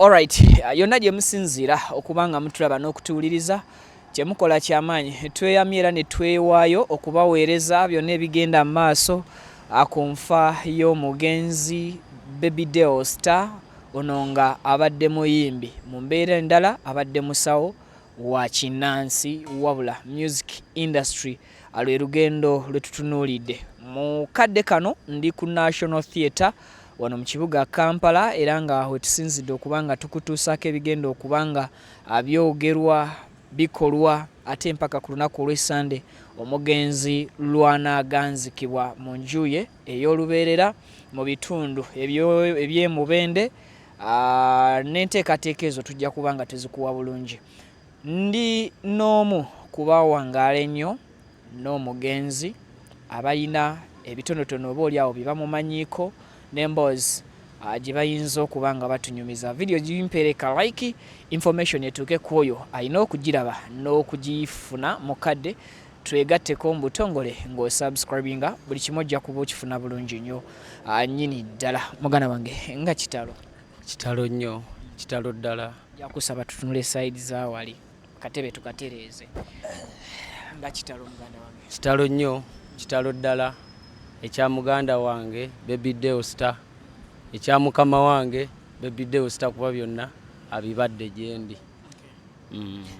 Alright, yonna gye musinziira okubanga mutulaba n'okutuwuliriza kye mukola ky'amaanyi tweyamye era ne twewaayo okubaweereza byonna ebigenda mu maaso ku nfa y'omugenzi Baby Star ono nga abadde muyimbi mu mbeera endala abadde musawo wa kinnansi wabula music industry lwe lugendo lwe tutunuulidde mu kadde kano ndi ku National Theatre wano mu kibuga Kampala era nga we tusinzidde okubanga tukutuusaako ebigenda okubanga byogerwa bikolwa ate mpaka ku lunaku olw'Essande omugenzi lw'anaaganzikibwa mu nju ye ey'olubeerera mu bitundu eby'emubende n'enteekateeka ezo tujja kuba nga tuzikuwa bulungi. Ndi n'omu ku bawangaala ennyo n'omugenzi abalina ebitonotono obaolyawo bye bamumanyiiko n'emboozi gye bayinza okuba nga batunyumiza. Video gimpereka like information etuuke ku oyo alina okugiraba n'okugifuna mukadde twegatteko mu butongole ng'osubscribinga buli kimu ojja kuba okifuna bulungi nnyo nnyini ddala. Muganda wange nga kitalo? Kitalo nnyo, kitalo ddala. Jakusaba tutunule side zaawali katebe tukatereeze. Nga kitalo muganda wange? Kitalo nnyo, kitalo ddala. Ekya muganda wange Baby Star, ekya mukama wange Baby Star kuba byonna abibadde gye ndi.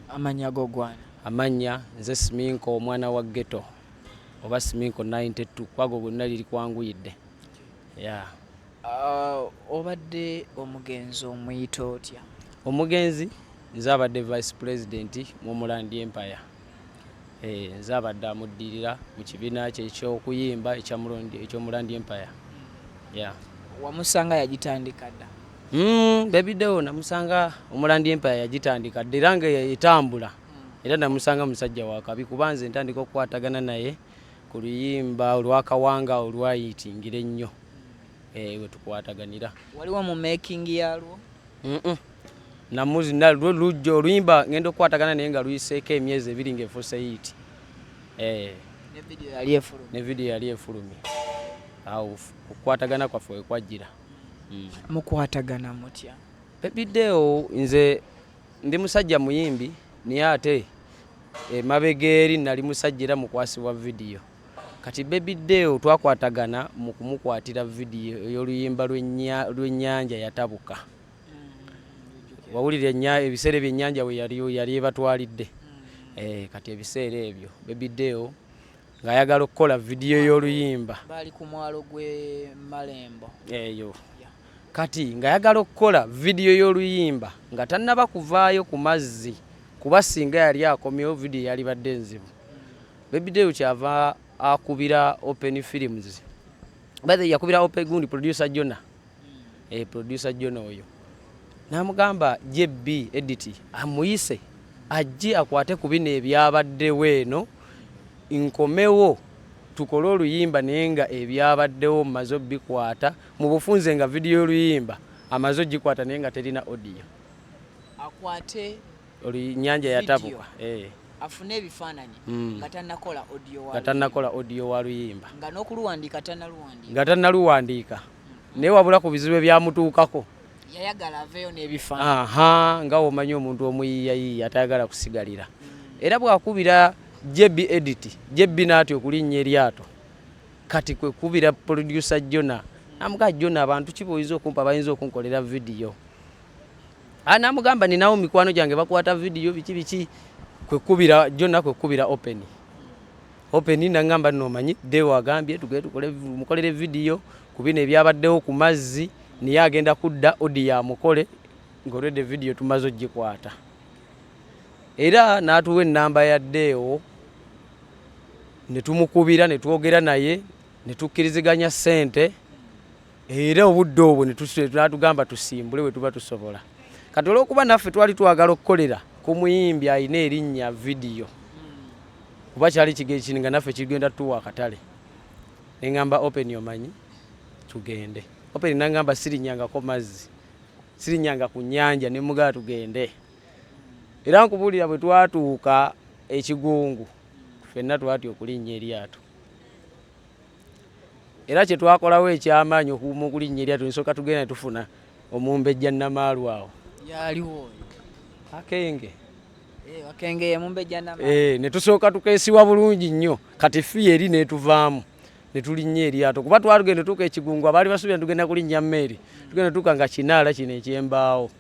Amanya go gwana? Amanya nze Siminko omwana wa ghetto oba Siminko 92 kwago gonna liri kwanguyidde. Yeah. Obadde omugenzi omuyita otya? Omugenzi nze abadde vice president mu Mulandi Empire. Nze abadde amuddirira mu kibiina kye eky'okuyimba eky'Omulandi Empire. Yeah. Wamusanga yagitandika dda? Baby namusanga Omulandi Empire yagitandika dda era nga etambula. Era namusanga musajja wa kabi kuba nze ntandika okukwatagana naye ku luyimba olw'Akawanga olwayitingira ennyo. We tukwataganira. Waliwo mu making yalwo? Namuzi nalwo lujjo oluyimba ngenda okukwatagana naye nga luyiseeko emyezi ebiri ng'efuuse hiti. Ne video yali efulumye. Awo okukwatagana kwaffe we kwajjira. Mukwatagana mutya? Baby nze ndi musajja muyimbi naye ate emabega eri nali musajja era mukwasibwa video. Kati Baby twakwatagana mu kumukwatira video ey'oluyimba lw'ennyanja yatabuka. Wawulira ebiseera by'ennyanja we yali ebatwalidde. Kati ebiseera ebyo Baby ng'ayagala okukola video y'oluyimba. Baali ku mwalo gwe Malembo. Eyo. Kati ng'ayagala okukola video y'oluyimba nga tannaba kuvaayo ku mazzi kuba singa yali akomyewo video yali badde nzibu. Baby kyava akubira Open Films. Bade yakubira Open gundi producer Yona. Producer Yona oyo. Namugamba JB edit amuyise ajje akwate ku bino ebyabadde weeno inkomewo tukole oluyimba naye nga ebyabaddewo mazo bikwata mu bufunze nga video y'oluyimba amazo gikwata naye nga terina audio. Akwate nyanja yatabuka. Afune ebifaananyi nga tannakola audio wa luyimba. Nga n'okuluwandiika tannaluwandiika. Naye wabula ku bizibu ebyamutuukako. Yayagala aveeyo n'ebifaananyi. Nga omanyi omuntu omuyiiyayiiya atayagala kusigalira. Era bw'akubira JB edit, JB n'atyo okulinnya eryato. Kati kwe kubira producer Yona. Namugaa Yona abantu ki boyinza okumpa bayinza okunkolera video. Namugamba ninawo mikwano gyange bakwata video biki kwe kubira Yona kwe kubira Open nangamba n'omanyi Deo agambye tukole mukolere video ku bino ebyabaddewo ku mazzi niye agenda kudda audio amukole ng'olwedde video tumaze ogikwata. Era n'atuwa ennamba ya Deo ne tumukubira ne twogera naye ne tukkiriziganya ssente era obudde obwo ne natugamba tusimbule we tuba tusobola. Kati olw'okuba naffe twali twagala okukolera ku muyimbi alina erinnya video kuba kyali kigeri nga naffe kigenda tuwa akatale. Ne ngamba Open omanyi tugende. Open nangamba sirinyangako mazzi sirinyanga ku nnyanja ne mugaa tugende. Era nkubuulira bwe twatuuka ekigungu ffenna twatya okulinnya eryato. Era kye twakolawo ekyamaanyi okulinnya eryato nsooka tugenda ne tufuna omumbejja Namaalwa awo. yaliwo Akenge wakengeye mumbejja nama ne tusooka tukeesiwa bulungi nnyo kati ffi eri netuvaamu ne tulinnya eryato kuba twalugenda tuka ekigungu abaali basuubira tugenda kulinnya mmeeri tugenda tuka nga kinaala kino ekyembaawo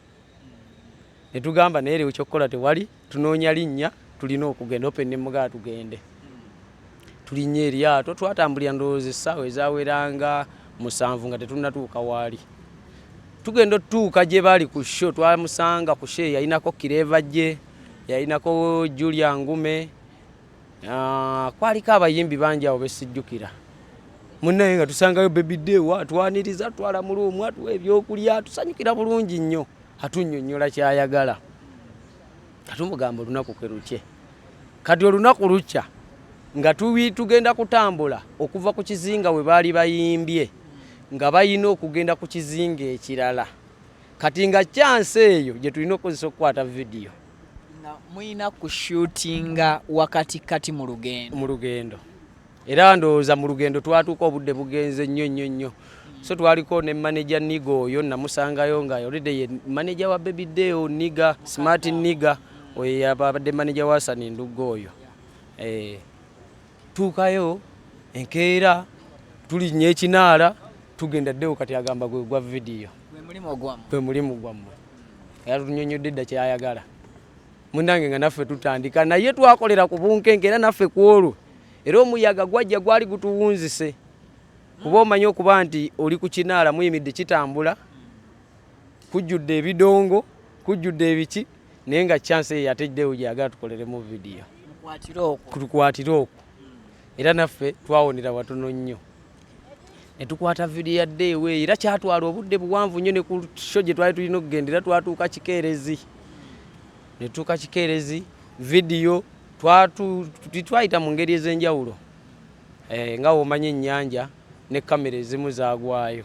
ne tugamba naye leero kyokkola tewali tunoonya linnya tulina okugenda ope ne mugaa tugende tulinnya eryato twatambulira ndowooza essaawa ezaweranga 7 nga tetunnatuuka waali tugenda otuuka gye baali ku sho twamusanga ku sho yalinako kireeva gye yalinako Julia Ngume kwaliko abayimbi bangi awo besijjukira munnaye nga tusangayo Baby Dewa atwaniriza twala mu luumu atuwa ebyokulya tusanyukira bulungi nnyo atunnyonnyola kyayagala katumugamba olunaku kwe lukye kati olunaku lukya nga tugenda kutambula okuva ku kizinga we baali bayimbye nga bayina okugenda ku kizinga ekirala kati nga chance eyo gye tulina okukozesa okukwata vidiyo muyina kushootinga wakati mu lugendo era ndowooza mu lugendo twatuuka obudde bugenze nnyo so twaliko ne manager Niga oyo namusangayo nga already ye manager wa Baby Deo Niga Smart Niga oyo yabadde manager wa Sani Ndugo oyo tuukayo enkeera tulinnya ekinaala tugenda Deo kati agamba gwe gwa vidiyo gwe mulimu gwammwe era tunyonyodde dda kyayagala munange nga naffe tutandika naye twakolera ku bunkenke era naffe ku olwo era omuyaga gwajja gwali gutuwunzise kuba omanyi okuba nti oli ku kinaala muyimidde kitambula kujjudde ebidongo kujjudde ebiki naye nga chance eyo yateddewo gyagala tukoleremu vidiyo tukwatire okwo era naffe twawonera watono nnyo ne tukwata vidiyo yadde ewe era kyatwala obudde buwanvu nnyo ne ku sho gye twali tulina okugendera twatuuka Kikeerezi ne tuuka Kikeerezi vidiyo twayita mu ngeri ez'enjawulo nga womanyi ennyanja ne kamera ezimu zaagwayo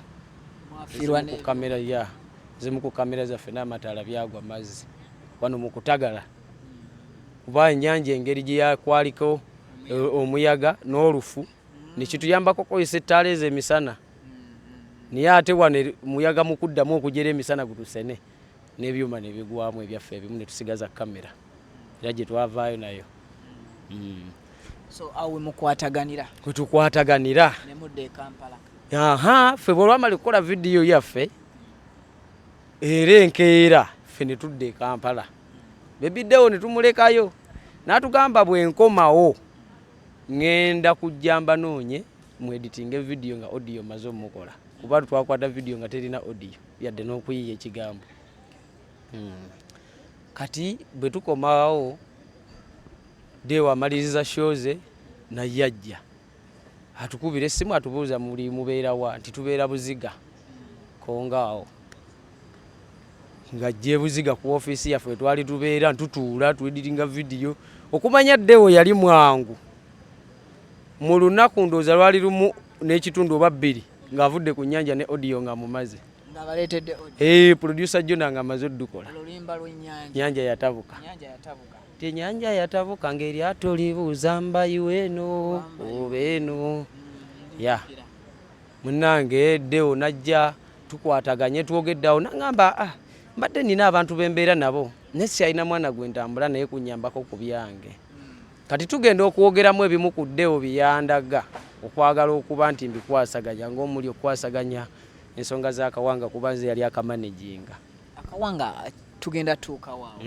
zimu ku kamera zaffe n'amataala byagwa mazzi wano mu Kutagala kuba ennyanja engeri gye yakwaliko omuyaga n'olufu nekituyambako kozesa ettaala ezo emisana naye ate wano muyaga mu kuddamu okujera emisana gutusene n'ebyuma ne bigwamu ebyaffe ebimu ne tusigaza kamera era gye twavaayo nayo so awe mukwataganira kwe tukwataganira ne mudde Kampala ffe bwe lwamala okukola vidiyo yaffe era enkeera ffe ne tudde Kampala Baby Deo ne tumulekayo n'atugamba bwe nkomawo ngenda kujjamba noonye mu editing vidiyo nga audio maze omukola kuba twakwata vidiyo nga terina audio yadde n'okuyiya ekigambo kati bwe tukomawo Deo amaliriza shoze na yajja atukubira essimu atubuuza muli mubeera wa nti tubeera Buziga kongaawo nga gye Buziga ku ofiisi yaffe twali tubeera ntutuula tueditinga vidiyo okumanya Deo yali mwangu mu lunaku ndooza lwali lumu n'ekitundu oba 2 ng'avudde ku nnyanja ne audio nga mumaze producer Yona nga amaze oddukola nnyanja yatabuka ennyanja yatabuka ng'eryato libuuza mbayiwe eno oba eno munnange Deo najja tukwataganye twogeddawo nangamba mbadde nina abantu bembeera nabo naye sialina mwana gwe ntambula naye kunnyambako ku byange kati tugenda okwogeramu ebimu ku Deo byandaga okwagala okuba nti mbikwasaganya ng'omuli okwasaganya ensonga za Akawanga kuba nze yali akamanaginga Akawanga tugenda tuuka waawo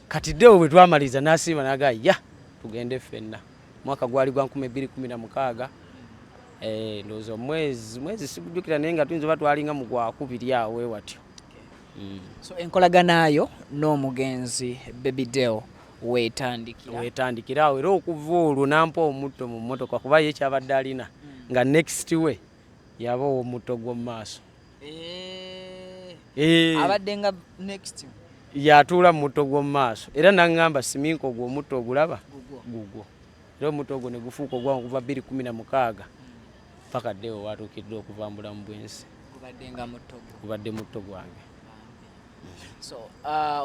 kati Deo bwe twamaliza n'asiima n'agaa tugende ffenna mwaka gwali gwa 2016 ndowooza omwezi sikujjukira naye nga tuyinza oba twalinga mu gwakubiri awo ewatyo so enkolaganayo n'omugenzi Baby Deo wetandikira awo era okuva olwo nampa omutto mu mmotoka kuba ye kyabadde alina nga next we yaba omutto gw'omu maaso abadde nga next yatuula mu mutto gw'omu maaso era naŋŋamba siminko gwo omutto ogulaba gugwo era omutto ogwo ne gufuuka ogwangu kuva 2016 paka Deo watuukiddwa okuvambula mu bwensi gubadde mutto gwange so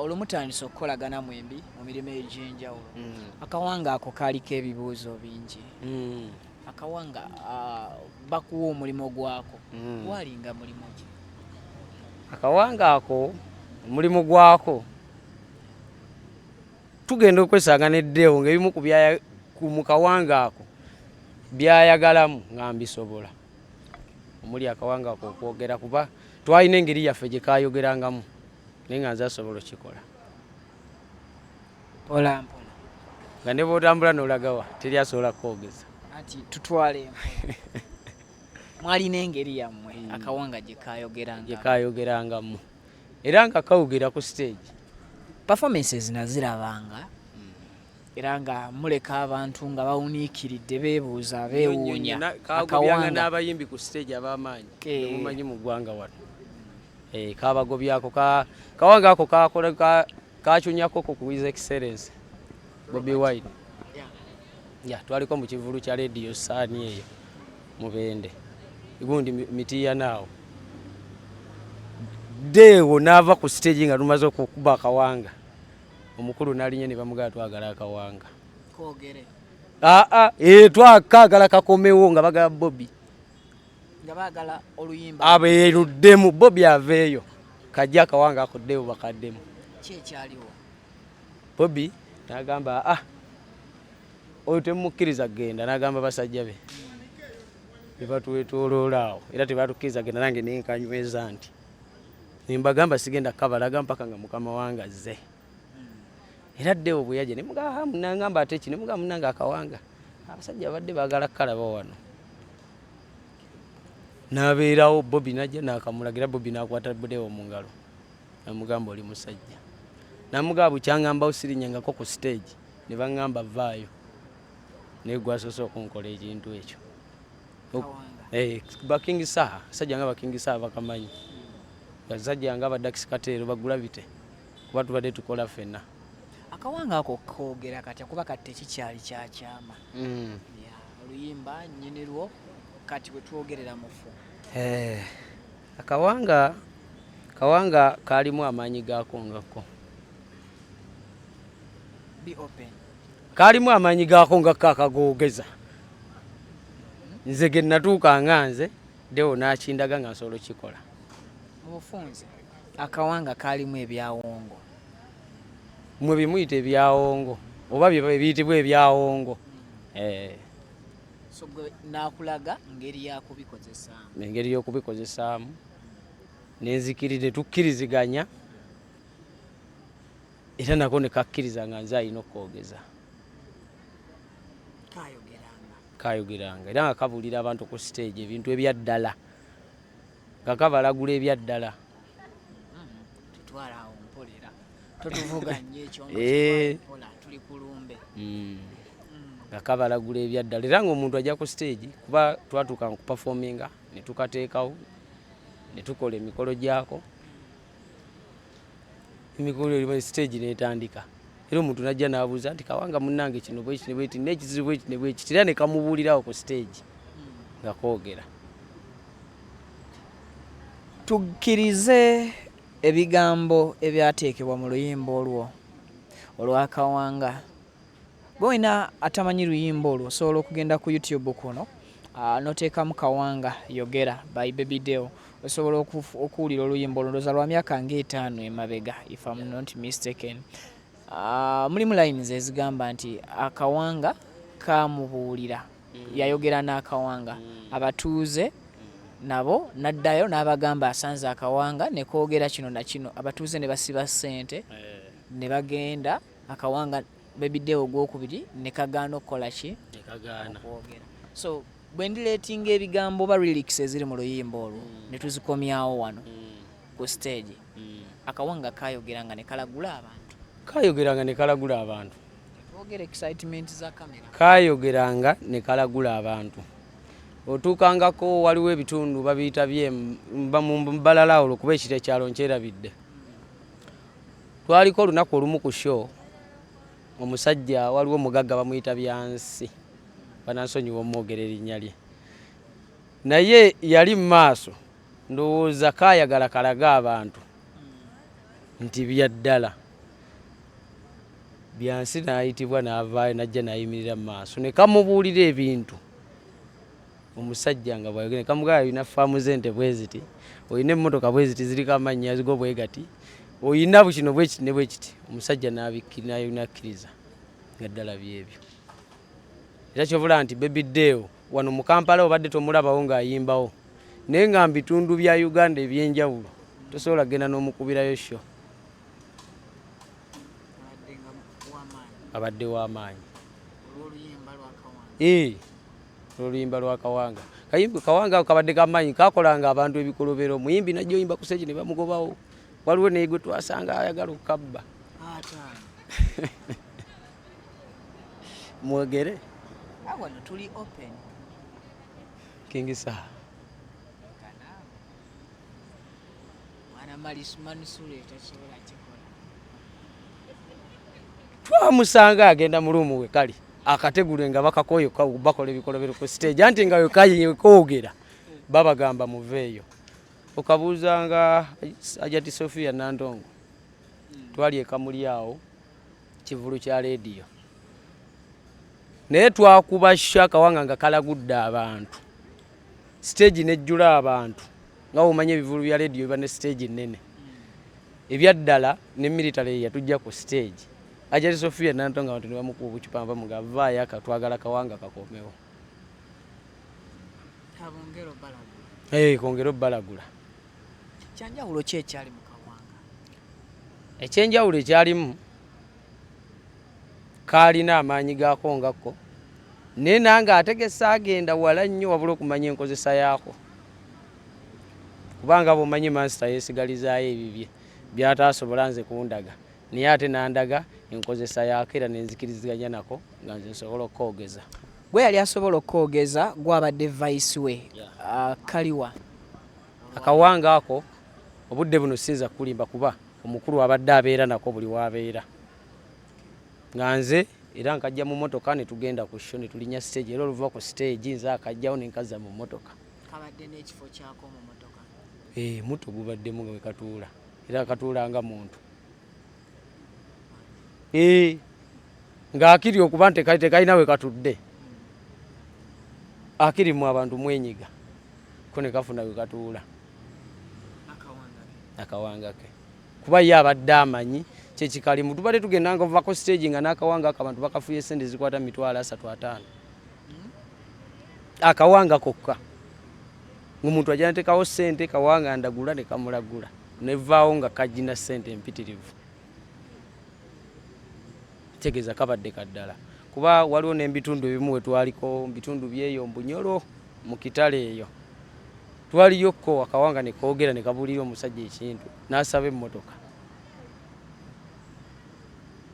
olumutandisa okukolagana mwembi mu mirimu egy'enjawulo Akawanga ako kaliko ebibuuzo bingi Akawanga bakuwa omulimu gwako gwalinga mulimu ki Akawanga ako omulimu gwako tugenda okwesanga neddeewo ng'ebimu ku mu Kawanga ako byayagalamu nga mbisobola omuli Akawanga ako okwogera kuba twalina engeri yaffe gye kayogerangamu naye nga nze asobola okikola mpola nga ne bw'otambula n'olagawa teri asobola kwogeza ati tutwale mwalina engeri yammwe Akawanga gye kayogerangamu era nga kawogera ku stage performances nazirabanga era nga muleka abantu nga bawuniikiridde beebuuza beewuunya Akawanga n'abayimbi ku stage ab'amaanyi mumanyi mu ggwanga wano kabagobyako Kawanga ako kacunyako ku His Excellency Bobi Wine twaliko mu kivulu kya radio saani eyo Mubende gundi mitiya naawo deewo n'ava ku stage nga tumaze okukuba Akawanga omukulu n'alinnya ne bamugala twagala Akawanga twakaagala kakomewo nga bagala Bobi nga baagala oluyimba abeeruddemu Bobi aveeyo kajja Akawanga akuddeewo bakaddemu kyekyaliwo Bobi n'agamba oyo temukkiriza genda n'agamba basajja be bebatwetooloola awo era tebatukkiriza genda nange naye nkanyweza nti nimbagamba sigenda kabalaga mpaka nga mukama wange azze era ddeewo bwe yajja nemugamba munangamba ate ki nemugamba munange Akawanga abasajja badde baagala kalaba wano n'abeerawo Bobi najja n'akamulagira Bobi n'akwata Deewo mu ngalo namugamba oli musajja namugamba bukyangamba osirinyangako ku stage ne baŋŋamba vaayo naye gwasoose okunkola ekintu ekyo bakingi saha sajja nga bakingi saha bakamanyi basajja nga abadakisi kateero bagula bite kuba tubadde tukola ffenna Akawanga ako koogera katya kuba kati tekikyali kyakyama oluyimba nnyinirwo kati bwe twogerera mufu Akawanga kaalimu amaanyi gaako ngako kaalimu amaanyi gaako ngako akagoogeza nze ge natuuka nga nze Deewo n'akindaga nga nsobola okikola mu bufunze Akawanga kaalimu ebyawongo mwe bimuyita ebyawongo oba biyitibwa ebyawongo so gwe naakulaga ngeri y'okubikozesaamu nenzikirire tukkiriziganya era nako ne kakkiriza nga nze alina okwogeza kayogeranga era nga kabuulira abantu ku stage ebintu ebyaddala nga kabalagula ebyaddala nga kabalagula ebyaddala era ngaomuntu ajja ku stage kuba twatuuka ku performinga ne tukateekawo ne tukola emikolo gyako emikolo eri stage netandika era omuntu najja n'abuuza nti Kawanga munnange kino bwekiti ne bwekiti n'ekizibu bwekiti ne bwekiti era ne kamubuulirawo ku stage nga koogera tukkirize ebigambo ebyateekebwa mu luyimba olwa Kawanga bw'olina atamanyi luyimba olwo osobola okugenda ku YouTube kuno noteekamu Kawanga yogera by Baby Deo osobola okuwulira oluyimba olwo ndowooza lwa myaka nga 5 emabega if I'm not mistaken mulimu lines ezigamba nti Akawanga kamubuulira yayogera n'Akawanga abatuuze nabo naddayo n'abagamba asanze Akawanga ne koogera kino na kino abatuuze ne basiba ssente ne bagenda Akawanga Baby Deo gwokubiri ne kagaana okukola ki okwogera so bwe ndireetinga ebigambo ba lyrics eziri mu luyimba olwo ne tuzikomyawo wano ku stage Akawanga kayogeranga ne kalagula abantu twogera excitement za kamera kayogeranga ne kalagula abantu otuukangako waliwo ebitundu babiyita mu balala olwo kuba ekiro ekyalo nkyerabidde twaliko olunaku olumu ku show omusajja waliwo omugagga bamuyita Byansi banansonyiwa omwogera erinnya lye naye yali mu maaso ndowooza kaayagala kalaga abantu nti byaddala Byansi n'ayitibwa n'avaayo najja n'ayimirira mu maaso ne kamubuulira ebintu omusajja nga bwayogera kamugala olina faamu zente bwe ziti olina emmotoka bwe ziti ziriko amannya zigo bwe gati oyina bukino bwekiti ne bwekiti omusajja nakkiriza nga ddala byebyo era kyovula nti Baby Deo wano mu Kampala obadde tomulabawo ng'ayimbawo naye nga mu bitundu bya Uganda ebyenjawulo tosobola genda n'omukubirayo sho abadde w'amaanyi oluyimba lwa Akawanga Kawanga kabadde kamaanyi kakolanga abantu ebikolobero muyimbi najjo oyimba ku stage ne bamugobawo waliwo naye gwe twasanga ayagala okukabba mwogere wano tuli open kingisa mwana manusule tasobola kikola twamusanga agenda mu luumu we kali akategule nga bakakoyo bakola ebikolobero ku stage anti nga yokwogera babagamba muveeyo okabuuzanga ajati Sofia Nandongo twali ekamuli awo kivulu kya leediyo naye twakuba sha Akawanga nga kalagudde abantu stage nejjula abantu nga omanye ebivulu bya leediyo biba ne stage nene ebyaddala ne military yatujja ku stage ajati Sofia Nandongo abantu ne bamukuba obucupamba mugavaayo akatwagala Akawanga kakomewo kongero balagula kyanjawulo ki ekyali mu Kawanga ekyenjawulo ekyalimu kaalina amaanyi gaako ngakko naye nange ategese agenda wala nnyo wabula okumanya enkozesa yaako kubanga bw'omanyi mansita yeesigalizaayo ebibye byataasobola nze kundaga naye ate nandaga enkozesa yaako era nenzikiriziganya nako nga nze nsobola okkwogeza gwe yali asobola okkwogeza gwabadde vice we kaliwa Akawanga ako obudde buno sinza kulimba kuba omukulu abadde abeera nako buli waabeera nga nze era nkajja mu motoka ne tugenda ku show ne tulinya stage era oluva ku stage nze akajjawo ne nkaza mu motoka kabadde n'ekifo kyako mu motoka muto gubaddemu nga wekatuula era katuula nga muntu ng'akiri okuba nti tekalina we katudde akiri mu abantu mwenyiga ko ne kafuna we katuula Akawanga ke kuba ye abadde amanyi kyekikalimu tubadde tugenda nga vako stage nga n'Akawanga ako abantu bakafuye sente zikwata $350 Akawanga kokka ng'omuntu ajja natekawo sente Kawanga ndagula ne kamulagula nevaawo nga kajina sente empitirivu tegeeza kabadde kaddala kuba waliwo n'ebitundu ebimu we twaliko bitundu byeyo Mbunyolo mu kitale eyo twaliyokko Akawanga ne koogera ne kabuulira omusajja ekintu n'asaba emmotoka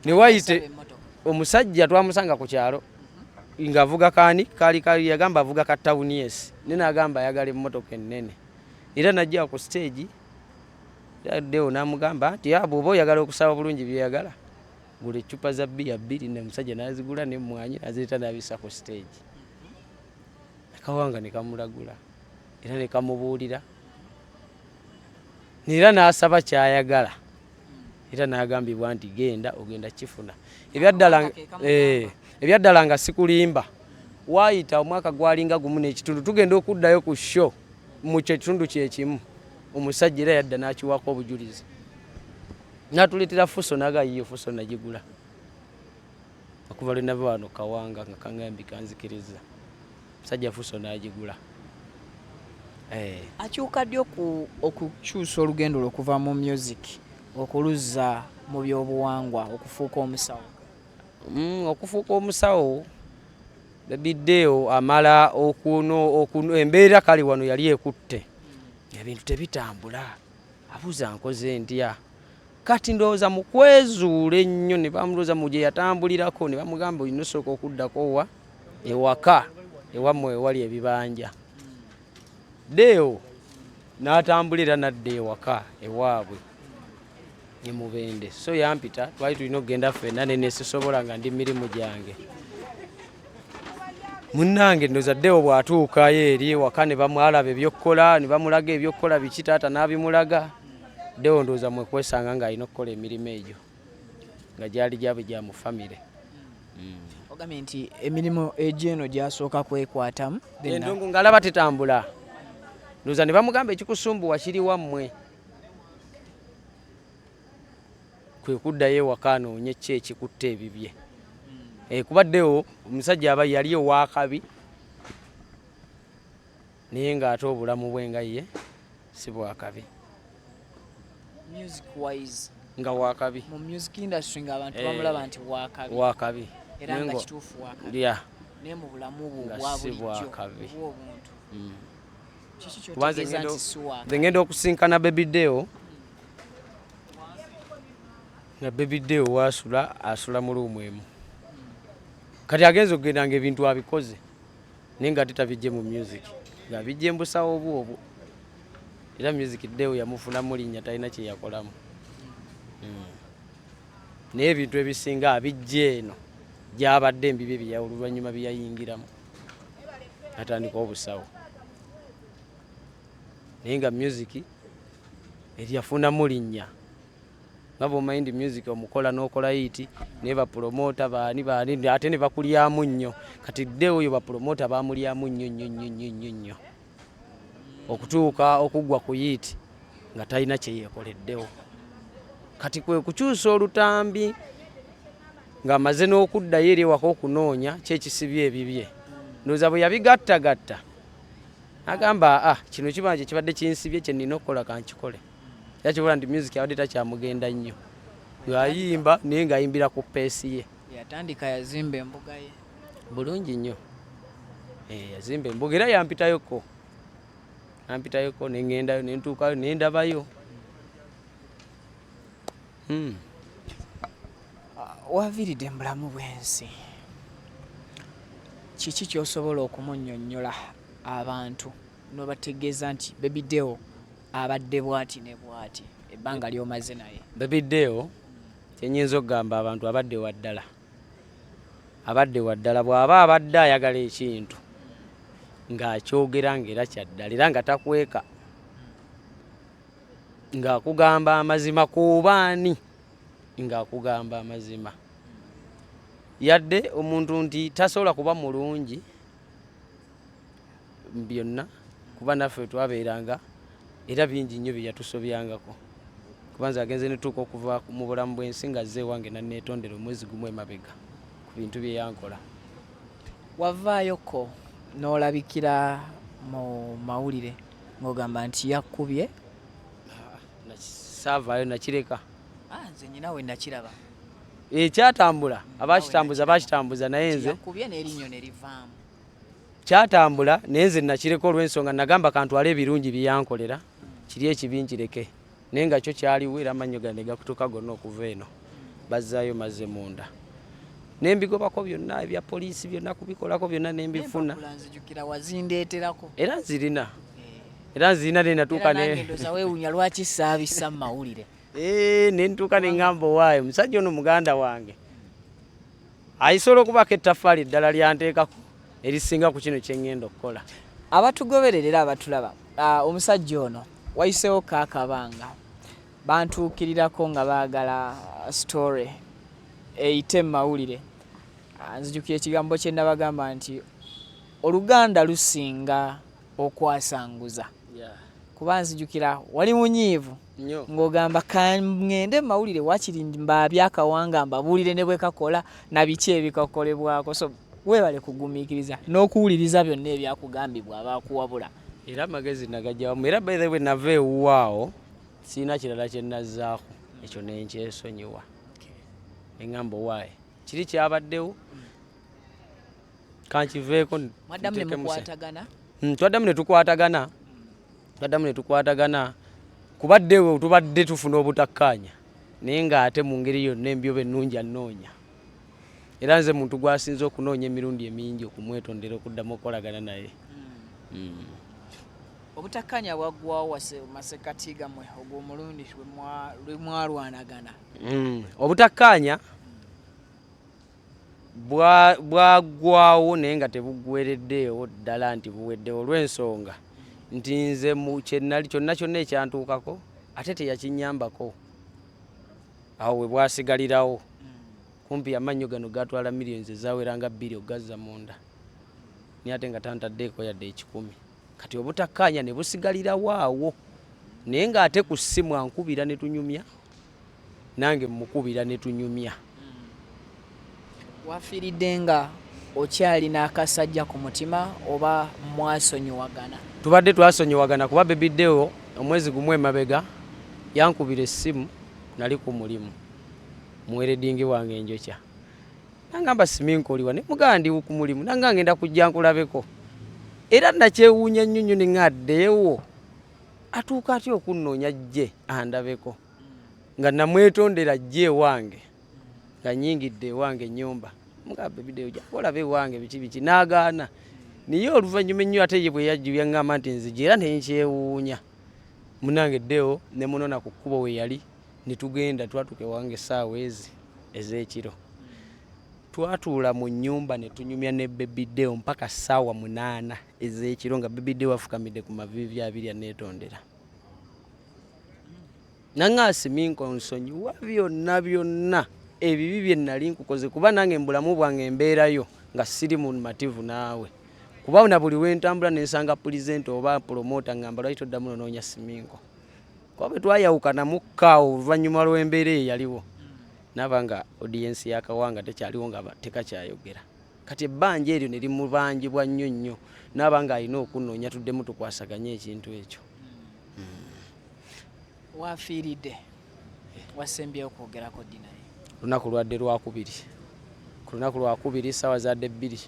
ne wayite omusajja twamusanga ku kyalo ng'avuga kaani kaali yagamba avuga ka tawuni esi ne n'agamba ayagala emmotoka ennene era najja ku stage Deo n'amugamba nti bw'oba oyagala okusaba bulungi byeyagala gula eccupa za bbiya 2 ne musajja n'azigula n'emmwanyi n'azireeta n'abissa ku stage Akawanga ne kamulagula era ne kamubuulira era n'asaba kyayagala era n'agambibwa nti genda ogenda kifuna ebyaddala nga sikulimba waayita omwaka gwalinga gumu n'ekitundu tugenda okuddayo ku show mu kyekitundu kyekimu omusajja era yadda n'akiwaako obujulizi n'atuleetera fuso n'agayiyo fuso nagigula okuva lwe nava wano Kawanga nga kangambye kanzikiriza musajja fuso n'agigula akyuka ddi okukyusa olugendo lwe okuva mu music okuluzza mu byobuwangwa okufuuka omusawo okufuuka omusawo Baby Deo amala embeera kale wano yali ekutte ebintu tebitambula abuuza nkoze ntya kati ndowooza mu kwezuula ennyo ne bamulooza mu gye yatambulirako ne bamugamba olina osooka okuddako ewaka ewammwe ewali ebibanja Deo n'atambulira nadda ewaka ewaabwe ne Mubende so yampita twali tulina okugenda ffenna ne nesisobola nga ndi mirimu gyange munnange ndowooza Deo bw'atuukayo eri ewaka ne bamwalaba ebyokkola ne bamulaga ebyokkola biki taata n'abimulaga Deo ndowooza mwe kwesanga ng'alina okukola emirimu egyo nga gyali gyabe gya mu famire ogambye nti emirimu egy'eno gyasooka kwekwatamu endongo ng'alaba tetambula ndowooza ne bamugamba ekikusumbuwa kiri wammwe kwe kuddayo ewaka anoonye ki ekikutta ebibye. Kubaddewo omusajja aba yali owakabi naye ng'ate obulamu bwe nga ye si bwakabi. Music wise nga wakabi mu music industry ng'abantu bamulaba nti wakabi era nga kituufu wakabi naye mu bulamu bwa bulijjo obuntu kiki kyotegeeza nti si wakabi. Nze ngenda okusinkana Baby Deo nga Baby Deo asula mu luumu emu kati agenza okugenda ng'ebintu abikoze naye nga tetabijje mu music nga bijje mbusawo obwo era music Deo yamufunamu linnya talina kye yakolamu. Naye ebintu ebisinga abijje eno gy'abadde embibi oluvannyuma bye yayingiramu atandika obusawo naye nga music eryafunamu linnya nga bw'omanyi nti music omukola n'okola yiti naye bapromota baani ate ne bakulyamu nnyo. Kati Deo oyo bapromota baamulyamu nnyo okutuuka okuggwa ku yiti nga talina kye yeekoleddewo. Kati kwe kukyusa olutambi ng'amaze n'okuddayo eri ewaka okunoonya kyekisibye ebibye. Ndowooza bwe yabigattagatta agamba kino kibanja kibadde kinsibye kye nnina okukola kankikole. Era kibola nti music abadde takyamugenda nnyo ng'ayimba naye ng'ayimbira ku peesi ye. Yatandika yazimba embuga ye bulungi nnyo. Yazimba embuga era yampitayoko ne ŋŋendayo ne ntuukayo ne ndabayo. Waviiridde mu bulamu bw'ensi kiki ky'osobola okumunnyonnyola abantu n'obategeeza nti Baby Deo abadde bw'ati ne bw'ati ebbanga ly'omaze naye? Baby Deo kyenyinza okugamba abantu abadde waddala bw'aba abadde ayagala ekintu ng'akyogera ng'era kyaddala era nga takweka ng'akugamba amazima kubaani ng'akugamba amazima yadde omuntu nti tasobola kuba mulungi byonna kuba naffe twabeeranga era bingi nnyo bye yatusobyangako kuba nze agenze netuuka okuva mu bulamu bw'ensi nga zze ewange nanneetondera omwezi gumu emabega ku bintu bye yankola. Wavaayoko n'olabikira mu mawulire ng'ogamba nti yakubye? Saavaayo nakireka. Nze nyinawe nakiraba. Kyatambula abakitambuza naye nze yakubye n'erinnyo ne livaamu. Kyatambula naye nze nakireka olw'ensonga nagamba kantwala ebirungi bye yankolera kiri ekibi nkireke naye nga kyo kyaliwo era amannyo gange gakutuuka gonna okuva eno bazzaayo mazze munda ne mbigobako byonna ebya poliisi byonna kubikolako byonna ne mbifuna nzijukira wazindeeterako era nzirina ne natuuka ndoza weewunya lwaki saabisa mu mawulire. Ne ntuuka ne ŋŋamba owaayo omusajja ono muganda wange ayisobola okubako ettaffaali eddala lyanteekako erisinga ku kino kye ŋŋenda okukola. Abatugoberera abatulaba omusajja ono wayiseewo Akawanga bantuukirirako nga baagala story eyite mu mawulire. Nzijukira ekigambo kye nabagamba nti Oluganda lusinga okwasanguza kuba nzijukira wali munyiivu ng'ogamba kaŋŋende mu mawulire wakiri mbaabye Akawanga mbabuulire ne bwe kakola na biki ebikakolebwako. So weebale kugumiikiriza n'okuwuliriza byonna ebyakugambibwa abaakuwabula. Era amagezi nagajjawamu era by the way nava ewuwaawo siina kirala kye nazzaako ekyo nenkyesonyiwa eŋŋamba owaaye kiri kyabaddewo kankiveeko mwaddamu ne mukwatagana? Twaddamu ne tukwatagana kubaddewo tubadde tufuna obutakkaanya naye ng'ate mu ngeri yonna embyoba ennungi annoonya era nze muntu gwasinze okunoonya emirundi emingi okumwetondera okuddamu okukolagana naye. Obutakkaanya bwaggwawo masekati gammwe ogwo omulundi lwe mwalwanagana? Obutakkaanya bwaggwawo naye nga tebuggwereddeewo ddala nti buweddewo olw'ensonga nti nze kyonna kyonna ekyantuukako ate teyakinyambako awo we bwasigalirawo kumpi amannyo gano gatwala miliyoni ezaweranga 2 ogazza munda naye ate nga tantaddeeko yadde 10. Kati obutakkaanya ne busigalirawo awo naye ng'ate ku ssimu ankubira ne tunyumya nange mukubira ne tunyumya. Wafiiridde nga okyali n'akasajja ku mutima oba mwasonyiwagana? Tubadde twasonyiwagana kuba Baby Deo omwezi gumu emabega yankubira essimu, nali ku mulimu muweredingi wange enjokya. Nangamba Siminko oliwa ne mugamba ndi ku mulimu, nanga ngenda kujja nkulabeko. Era nakyewuunya nnyo nnyo ne ngaddeewo. Atuuka atya okunnoonya jje andabeko. Nga namwetondera jje ewange. Nga nnyingidde ewange ennyumba. Mugamba Baby Deo olabe ewange biki n'agaana. Naye oluvannyuma ennyo ate ye bwe yajja yaŋŋamba nti nzija era ne nkyewuunya. Munange Deo ne munona ku kkubo we yali ne tugenda twatuuka ewange essaawa ez'ekiro. Twatuula mu nnyumba ne tunyumya ne Baby Deo mpaka ssaawa 8 ez'ekiro nga Baby Deo afukamidde ku maviivi abiri aneetondera. Nanga Siminko nsonyiwa byonna ebibi bye nali nkukoze kuba nange mbulamu bwange mbeerayo nga siri mu mativu naawe. Kuba na buli wentambula nensanga pulizenti oba promota ngamba lwaki toddamu nonoonya Siminko. Kuba bwe twayawukana mukkaawo oluvannyuma lw'embeera eyo yaliwo. Naba nga audience ya Akawanga tekyaliwo nga tekakyayogera. Kati ebbanja eryo ne limubangibwa nnyo nnyo. Naba nga alina okunnoonya tuddemu tukwasaganye ekintu ekyo. Wafiiridde wasembyeyo okwogerako ddi naye? Lunaku lwadde lwakubiri. Ku lunaku lwakubiri ssaawa zadde 2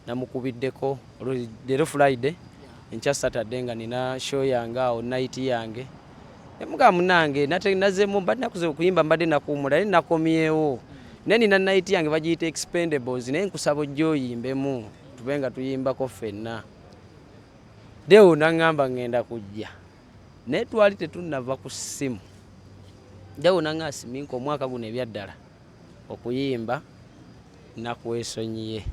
namukubiddeko leero Friday enkya Saturday nga nina show yange awo night yange. Emuga munange nazeemu mbadde nakuze okuyimba mbadde nakuwumula naye nakomyewo. Naye nina night yange bagiyita Expendables naye nkusaba ojja oyimbemu tube nga tuyimbako ffenna. Deo naŋŋamba ngenda kujja. Naye twali tetunnava ku ssimu. Deo naŋŋamba Siminko omwaka guno ebyaddala okuyimba nakwesonyiye.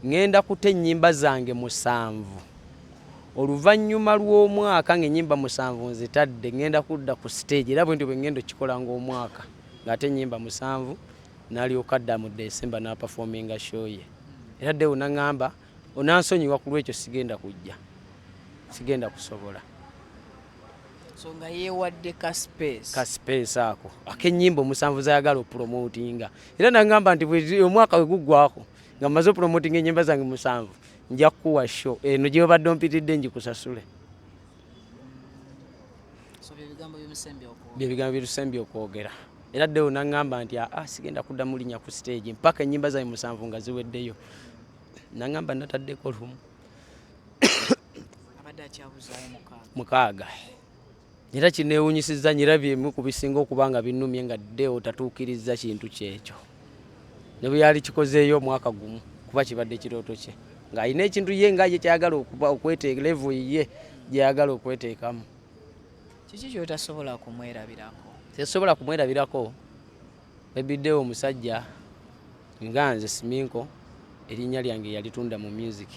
Ngenda kuta ennyimba zange 7. Oluvannyuma lw'omwaka ng'ennyimba 7 nzitadde ngenda kudda ku stage era bwe ndi bwe ngenda okikola ng'omwaka ng'ate ennyimba 7 n'alyoka adda mu December n'aperforminga show ye. Era Deo naŋŋamba onansonyiwa ku lwekyo sigenda kujja. Sigenda kusobola. So nga yeewadde ka space ako ak'ennyimba 7 zayagala opromotinga. Era naŋŋamba nti bwe omwaka we guggwako nga maze promoting ennyimba zange 7 nja kuwa show eno gye badde ompitidde njikusasule. So ebigambo byetusembye okwogera. Era Deo naŋŋamba nti sigenda kuddamu linnya ku stage mpaka ennyimba zange 7 nga ziweddeyo. Naŋŋamba nataddeko lumu. Abadde akyabuzaayo 6. Era kineewunyisizza nyirabyemu ku bisinga okubanga binnumye nga Deo tatuukiriza kintu kyekyo. Ne bwe yali kikozeeyo omwaka gumu kuba kibadde kirooto kye. Ng'alina ekintu ye nga ye kyayagala okweteeka level ye gyeyagala okweteekamu. Kiki ky'otasobola kumwerabirako? Tesobola kumwerabirako. Baby Deo omusajja nga nze Siminko erinnya lyange yalitunda mu music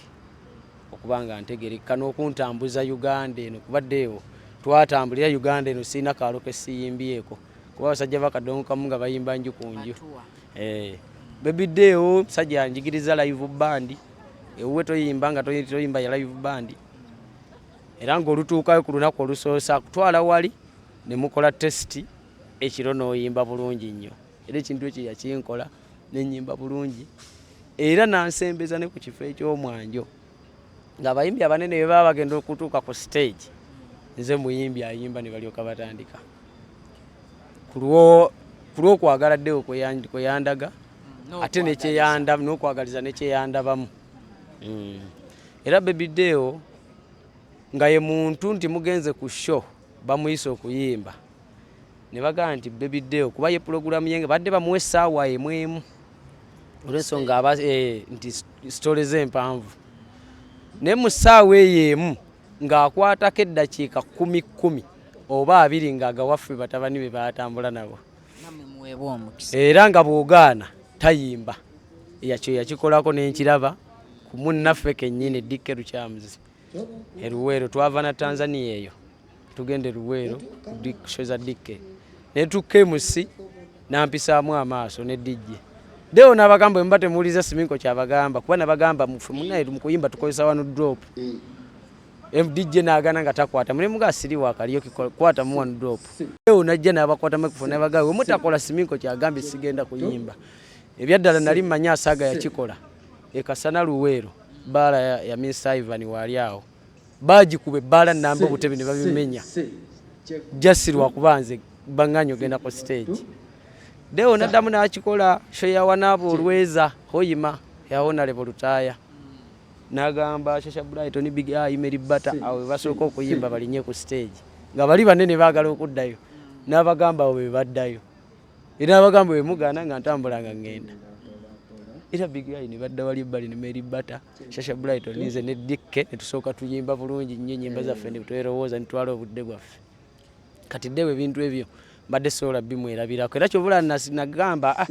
okubanga ntegereka n'okuntambuza Uganda eno kuba Deo twatambulira Uganda eno sirina kaalo ke siyimbyeko kuba abasajja bakadonkamu nga bayimba nju ku nju. Baby Deo musajja yanjigiriza live band ewuwe toyimba nga toyimba ya live band. Era ng'olutuukayo ku lunaku olusoosa kutwala wali ne mukola testi ekiro n'oyimba bulungi nnyo. Era ekintu ekyo yakinkola n'ennyimba bulungi era nansembeza ne ku kifo eky'omwanjo ng'abayimbi abanene bwe baba bagenda okutuuka ku stage nze muyimbi ayimba ne balyoka batandika. Ku lw'okwagala Deo kwe yandaga ate n'okwagaliza nekyeyandabamu. Era Baby Deo nga ye muntu nti mugenze ku show bamuyise okuyimba ne bagamba nti Baby Deo kuba ye pulogulaamu ye nga badde bamuwa essaawa emu olw'ensonga nti sitole ze empanvu. Naye mu ssaawa eyo emu ng'akwatako eddakiika 10 oba 2 ng'agawaffe batabani be batambula nabo. Era nga bw'ogaana tayimba. Yakyo yakikolako n'enkiraba ku munnaffe kennyini Dikke Lukyamuzi. Eruweero twava na Tanzania eyo tugende Ruweero kushoza Dikke. Ne tukemusi nampisaamu amaaso ne DJ. Deo n'abagamba mba temuuliza Siminko kyabagamba kuba nabagamba mufe munnaye mu kuyimba tukozesa wano drop. MDJ n'agaana nga takwata mulimu ga siriwa akaliyo kwata mu one drop eyo najja n'abakwata microphone n'abagawe mutakola siminko kyagambye sigenda kuyimba ebyaddala nali manya asaaga yakikola ekasana luweero baala ya Mr. Ivan wali awo bagikube baala namba obutebe ne babimenya jasirwa kubanze banganyo genda ku stage deo naddamu n'akikola shoya wanabo olweza hoyima yaona levolutaya nagamba Shasha Brighton big email butter awe basooka okuyimba balinye ku stage nga bali banene baagala okuddayo n'abagamba we baddayo era abagamba we mugana nga ntambulanga ngenda era big eye ne badda wali bali ne Mary butter Shasha Brighton nize ne dikke ne tusooka tuyimba bulungi nnyo nyimba zaffe ne twerowoza ne twala obudde bwaffe kati dewe bintu ebyo badde sola bimwerabirako era kyobula nagamba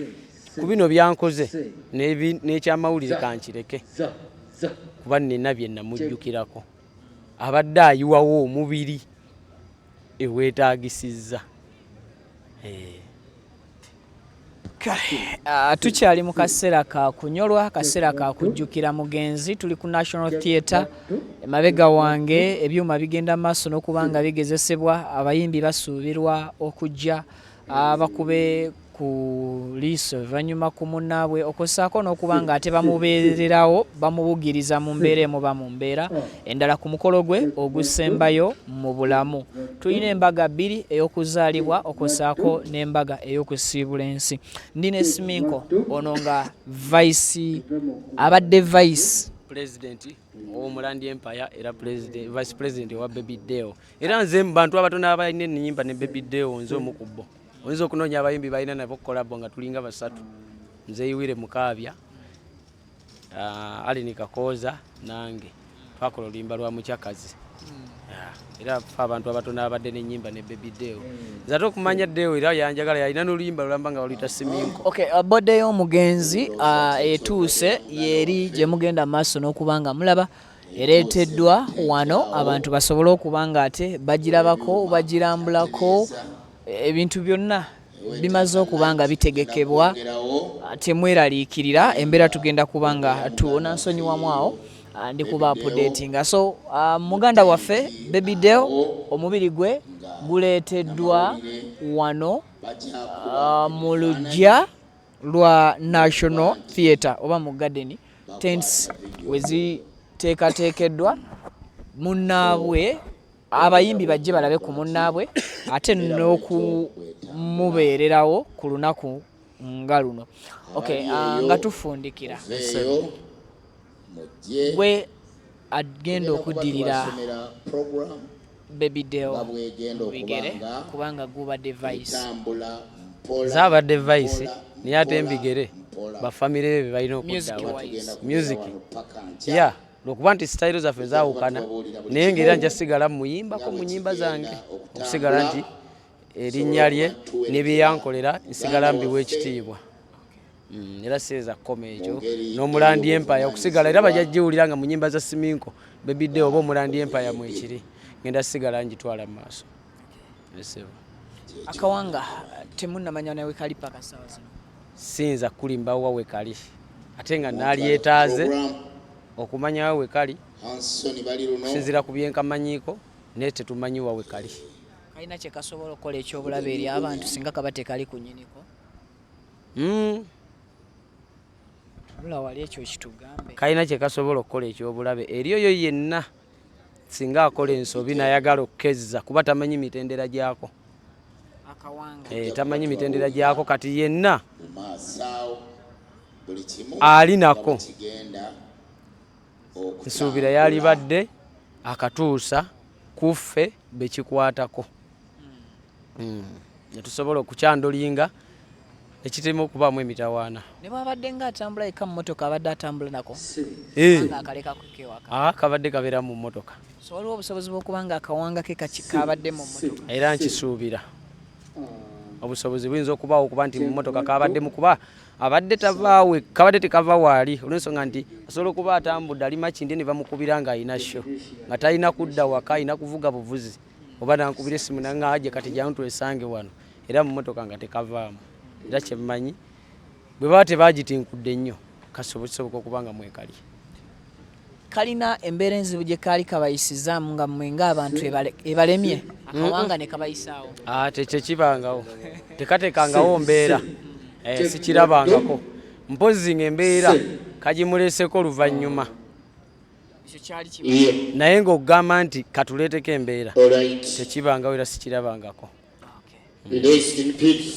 ku bino byankoze n'ekyamawulire kankireke kuba nina bye namujjukirako abadde ayiwawo omubiri eweetaagisizza tukyali mu kaseera ka kunyolwa kaseera ka kujjukira mugenzi tuli ku National Theatre emabega wange ebyuma bigenda maaso n'okubanga bigezesebwa abayimbi basuubirwa okujja bakube ku liiso vanyuma ku munnaabwe okosaako n'okubanga ate bamubeererawo bamubugiriza mu mbeera emu ba mu mbeera endala ku mukolo gwe ogusembayo mu bulamu tulina embaga bbiri ey'okuzaalibwa okosaako n'embaga ey'okusiibula ensi ndina esiminko ono nga abadde vice president ow'omulandi empire era vice president owa Baby Deo era nze mu bantu abatono abalina ennyimba ne Baby Deo nze omu ku bo oyinza okunoonya abayimbi balina nabo kolabo nga tulinga basatu nze Iwire Mukaabya Alini Kakooza nange twakola oluyimba lwa mukyakazi era fa abantu abatono abadde n'ennyimba ne Baby Deo nze ate okumanya Deo era yanjagala yalina n'oluyimba lulamba nga baluyita Siminko. Abade y'omugenzi etuuse yeri gye mugenda maaso n'okubanga mulaba ereeteddwa wano abantu basobole okubanga ate bagirabako bagirambulako ebintu byonna bimaze okubanga bitegekebwa temweraliikirira embeera tugenda kubanga tuwona nsonyiwamu awo ndi kuba updatinga so muganda waffe Baby Deo omubiri gwe guleeteddwa wano mu luggya lwa National Theatre oba mu garden tents weziteekateekeddwa munnaabwe abayimbi bajje balabe ku munnaabwe ate n'okumubeererawo ku lunaku nga luno nga tufundikira gwe agenda okuddirira Baby Deo bigere kubanga gubadde vice zaabadde vice naye ate embigere bafamire be balina okuddawa music lwokuba nti sitayiro zaffe zaawukana naye ng'era njasigala muyimbako mu nnyimba zange okusigala nti erinnya lye ne bye yankolera nsigala mbiwa ekitiibwa era seeza kkoma ekyo n'omulandi empire okusigala era bajja giwulira nga mu nnyimba za Siminko Baby Deo oba omulandi empire mwekiri ngenda sigala ngitwala mu maaso. Akawanga temunnamanya nawe kali paka sawa zino sinza kulimba wa wekali ate nga nalyetaaze okumanya we kali kusinzira ku byenkamanyiiko naye tetumanyi wawe kali kalina kye kasobola okukola ekyobulabe eri abantu singa kaba tekali ku nnyiniko bula wali ekyo kitugambe kalina kye kasobola okukola ekyobulabe eri oyo yenna singa akola ensobi nayagala okukezza kuba tamanyi mitendera gyako tamanyi mitendera gyako kati yenna ali nako nsuubira yali badde akatuusa kuffe bekikwatako netusobola okukyandolinga ekitema okubaamu emitawaana ne babadde nga atambula eka mu motoka abadde atambula nako nga akaleka kukewaka kabadde kabeera mu motoka so waliwo obusobozi bw'okubanga akawanga ke kabadde mu motoka era nkisuubira obusobozi buyinza okubaawo okuba nti mu motoka kabaddemu kuba abadde tavaawe kabadde tekava waali olw'ensonga nti asobola okuba atambudde ali makindi ne bamukubira nga alina sho nga talina kudda waka alina kuvuga buvuzi oba nankubira essimu nangaje kati jangu twesange wano era mu motoka nga tekavaamu era kyemmanyi bwe baba tebagitinkudde nnyo kasoboka okuba nga mwekali kalina embeera enzibu gye kaali kabayisizaamu nga mmwe ng'abantu ebalemye akawanga ne kabayisaawo. Tekibangawo tekatekangawo mbeera sikirabangako mpozi ng'embeera kagimuleseko oluvannyuma naye ng'okugamba nti katuleeteko embeera tekibangawo era sikirabangako.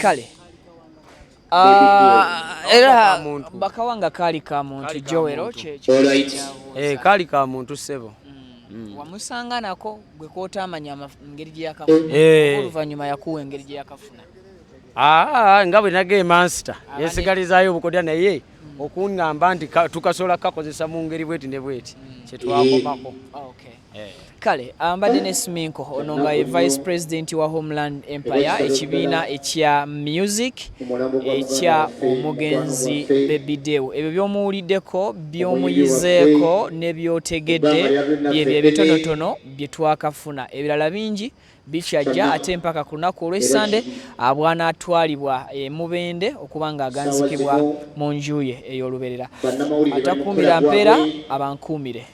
Kale era bakawanga kaali ka muntu Joero kaali ka muntu ssebo. Wamusanga nako gwe kootamanya engeri gye yakafuna oluvannyuma yakuwa engeri gye yakafuna. Nga bwe nage master yesigalizaayo obukodya naye okuŋŋamba nti tukasobola kukakozesa mu ngeri bweti ne bweti kyetwakomako. Kale ambadde ne Siminko ono nga ye Vice President wa Homeland Empire ekibiina ekya music ekya omugenzi Baby Dew. Ebyo by'omuwuliddeko by'omuyizeeko ne by'otegedde byebyo ebitonotono bye twakafuna. Ebirala bingi bikyajja ate mpaka ku lunaku olw'Essande bw'anaatwalibwa Mubende okuba ng'aganzikibwa mu nju ye ey'oluberera. Atakuumira mpeera abankuumire.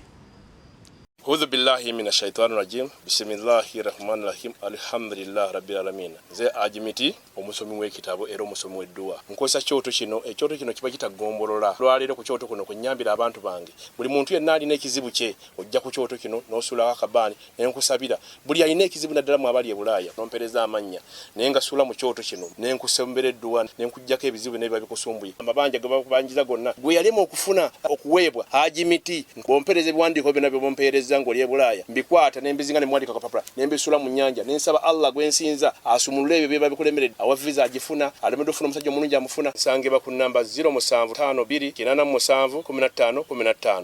A'udhu billahi minash shaitani rajim. Bismillahir rahmanir rahim. Alhamdulillah rabbil alamin. Ze ajimiti omusomi w'ekitabo era omusomi w'edduwa. Nkosa kyoto kino ekyoto kino kiba kitagombolola. Lwaliro ku kyoto kuno kunyambira abantu bange. Buli muntu yenna alina ekizibu kye ojja ku kyoto kino n'osula akabani n'enkusabira. Buli alina ekizibu naddala mu abali e Bulaaya n'ompereza amannya. Naye nga sula mu kyoto kino n'enkusembera edduwa n'enkujjako ebizibu n'ebiba bikusumbuye. Amabanja ge bakubanjiza gonna gwe yalema okufuna okuweebwa ajimiti bompereze biwandiiko byonna bye bompereza ngoli e Bulaaya mbikwata nembizinga ne mwandika kapapula nembisula mu nnyanja nensaba Allah gwensinza asumulule ebyo byeba bikulemeredde awa visa agifuna alemedde ofuna omusajja omulungi amufuna nsange ba ku namba 0752 87 15 15